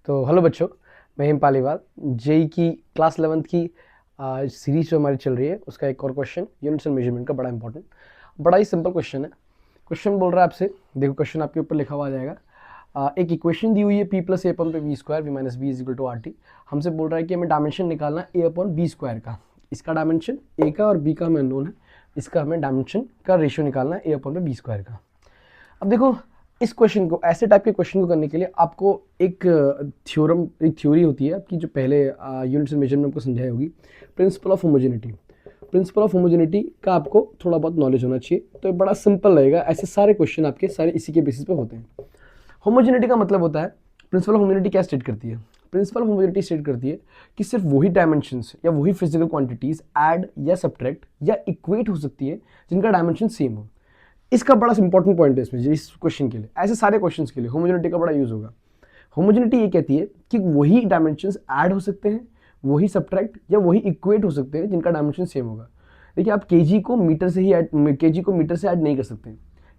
तो हेलो बच्चों, मैं हिम पालीवाल। जेई की क्लास 11th की सीरीज जो हमारी चल रही है उसका एक और क्वेश्चन यूनिट्स एंड मेजरमेंट का, बड़ा इंपॉर्टेंट, बड़ा ही सिंपल क्वेश्चन है। क्वेश्चन बोल रहा है आपसे, देखो क्वेश्चन आपके ऊपर लिखा हुआ आ जाएगा। एक इक्वेशन दी हुई है p प्लस ए अपॉन पे V square V minus B is equal to R T. हमसे बोल रहा है कि हमें डायमेंशन निकालना ए अपॉन बी स्क्वायर का। इसका डायमेंशन ए का और बी का हमें अननोन है, इसका हमें डायमेंशन का रेशियो निकालना है ए अपॉन पे बी स्क्वायर का। अब देखो, इस क्वेश्चन को, ऐसे टाइप के क्वेश्चन को करने के लिए आपको एक थ्योरम, एक थ्योरी होती है आपकी जो पहले यूनिट्स एंड मेजरमेंट को समझाई होगी, principle of homogeneity. Principle of homogeneity का आपको थोड़ा बहुत नॉलेज होना चाहिए, तो ये बड़ा सिंपल रहेगा। ऐसे सारे क्वेश्चन आपके सारे इसी के बेसिस पे होते हैं। होमोजेनिटी का मतलब होता है, प्रिंसिपल ऑफ होमोजेनिटी क्या स्टेट करती है? प्रिंसिपल ऑफ होमोजेनिटी स्टेट करती है कि सिर्फ वही डायमेंशंस या वही फिजिकल क्वांटिटीज ऐड या सब्ट्रैक्ट या इक्वेट हो सकती है जिनका डायमेंशन सेम हो। इसका बड़ा इंपॉर्टेंट पॉइंट है इसमें, इस क्वेश्चन के लिए, ऐसे सारे क्वेश्चंस के लिए होमोजेनिटी का बड़ा यूज होगा। होमोजेनिटी ये कहती है कि वही डायमेंशंस ऐड हो सकते हैं, वही सब्ट्रैक्ट या वही इक्वेट हो सकते हैं जिनका डायमेंशन सेम होगा। देखिए, आप केजी को मीटर से ही ऐड, केजी को मीटर से ऐड नहीं कर सकते,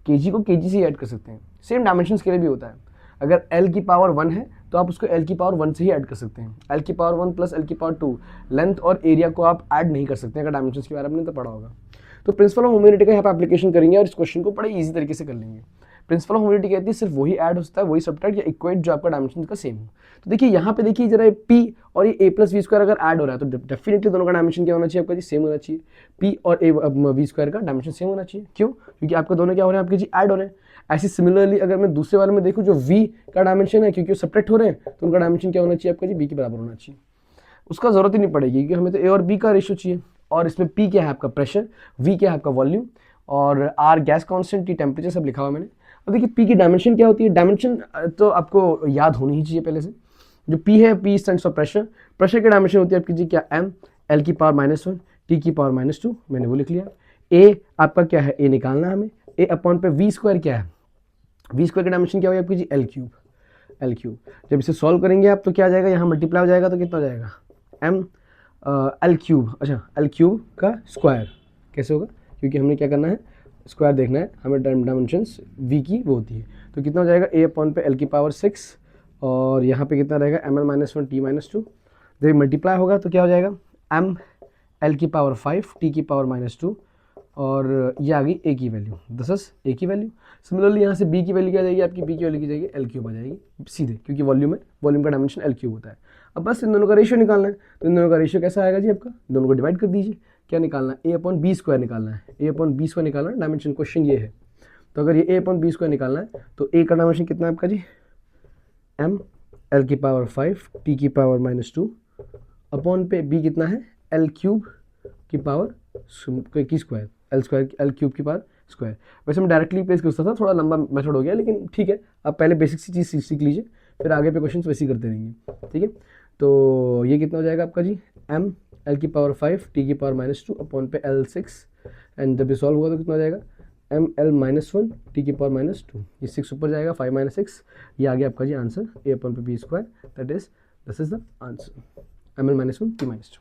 केजी को केजी से ही ऐड कर सकते हैं। सेम डायमेंशंस के लिए भी होता है। अगर एल की पावर 1 है तो आप उसको एल की पावर 1 से ही ऐड कर सकते हैं। एल की पावर 1 प्लस एल की पावर 2, लेंथ और एरिया को आप ऐड नहीं कर सकते अगर डायमेंशंस के बारे में तो पढ़ा होगा। तो प्रिंसिपल ऑफ होमोजेनिटी का यहाँ पे एप्लीकेशन करेंगे और इस क्वेश्चन को बड़े इजी तरीके से कर लेंगे। प्रिंसिपल ऑफ होमोजेनिटी कहती है सिर्फ वही ऐड हो सकता है, वही सब्ट्रैक्ट या इक्वेट जो आपका डायमेंशन का सेम हो। तो देखिए यहाँ पे देखिए जरा, पी और ये ए प्लस वी स्क्वायर अगर ऐड हो रहा है तो डेफिनेटली दोनों का डायमेंशन क्या होना चाहिए आपका जी? सेम होना चाहिए। पी और ए वी स्क्वायर का डायमेंशन सेम होना चाहिए। क्यों? क्योंकि आपका दोनों क्या हो रहे हैं आपके जी? ऐड हो रहे हैं। ऐसे सिमिलरली अगर मैं दूसरे वाले में देखूँ जो v का डायमेंशन है, क्योंकि वो सब्ट्रैक्ट हो रहे हैं तो उनका डायमेंशन क्या होना चाहिए आपका जी? b के बराबर होना चाहिए। उसका जरूरत ही नहीं पड़ेगी क्योंकि हमें तो a और b का रेशियो चाहिए। और इसमें p क्या है आपका? प्रेशर, v क्या है आपका? वॉल्यूम, और r gas constant, t temperature, सब लिखा हुआ मैंने। अब देखिए p की डायमेंशन क्या होती है? डायमेंशन तो आपको याद होनी ही चाहिए पहले से। जो p है, p stands for pressure. Pressure की डायमेंशन होती है आपकी जी क्या? m, l की पावर -1, t की पावर -2, मैंने वो लिख लिया। a आपका क्या है? a निकालना है हमें। a अपॉन पे v स्क्वायर क्या है? वी स्क्वायर का डायमेंशन क्या होगा आपकी जी? L cube. एल क्यूब जब इसे सॉल्व करेंगे आप तो क्या आ जाएगा? यहाँ मल्टीप्लाई हो जाएगा तो कितना हो जाएगा? M L cube. अच्छा, एल क्यूब का स्क्वायर कैसे होगा? क्योंकि हमने क्या करना है? स्क्वायर देखना है हमें, डायमेंशंस वी की वो होती है। तो कितना हो जाएगा? ए अपॉन पे एल की पावर 6 और यहाँ पे कितना रहेगा? M L -1 T -2। जब मल्टीप्लाई होगा तो क्या हो जाएगा? एम एल की पावर 5 टी की पावर -2 और ये आ गई ए की वैल्यू, दिस इज ए की वैल्यू। सिमिलरली यहाँ से बी की वैल्यू क्या जाएगी आपकी? बी की वैल्यू की जाएगी एल क्यूब आ जाएगी सीधे, क्योंकि वॉल्यूम है, वॉल्यूम का डायमेंशन एल क्यूब होता है। अब बस इन दोनों का रेशियो निकालना है। तो इन दोनों का रेशियो कैसा आएगा जी आपका? दोनों को डिवाइड कर दीजिए। क्या निकालना है? ए अपॉन बी स्क्वायर निकालना है। ए अपॉन बी स्क्वायर निकालना है, डायमेंशन क्वेश्चन ये है। तो अगर ये ए अपॉन बी स्क्वायर निकालना है तो ए का डायमेंशन कितना है आपका जी? एम एल की पावर 5 टी की पावर -2 अपॉन पे बी कितना है? एल क्यूब की पावर की square, L square, L cube की पावर स्क्वायर। वैसे मैं डायरेक्टली प्लेस कर सकता था, थोड़ा लंबा मेथड हो गया, लेकिन ठीक है, आप पहले बेसिक सी चीज़ सीख लीजिए, फिर आगे पे क्वेश्चन वैसे ही करते रहेंगे। ठीक है, तो ये कितना हो जाएगा आपका जी? एम एल की पावर 5 टी की पावर -2 अपॉन पे एल 6, एंड जब ये सॉल्व होगा तो कितना हो जाएगा? एम एल -1 टी की पावर -2, ये 6 ऊपर जाएगा, 5 - 6, ये आ गया आपका जी आंसर, ए अपॉन पे B square, that is this is the answer, M L -1 T -2।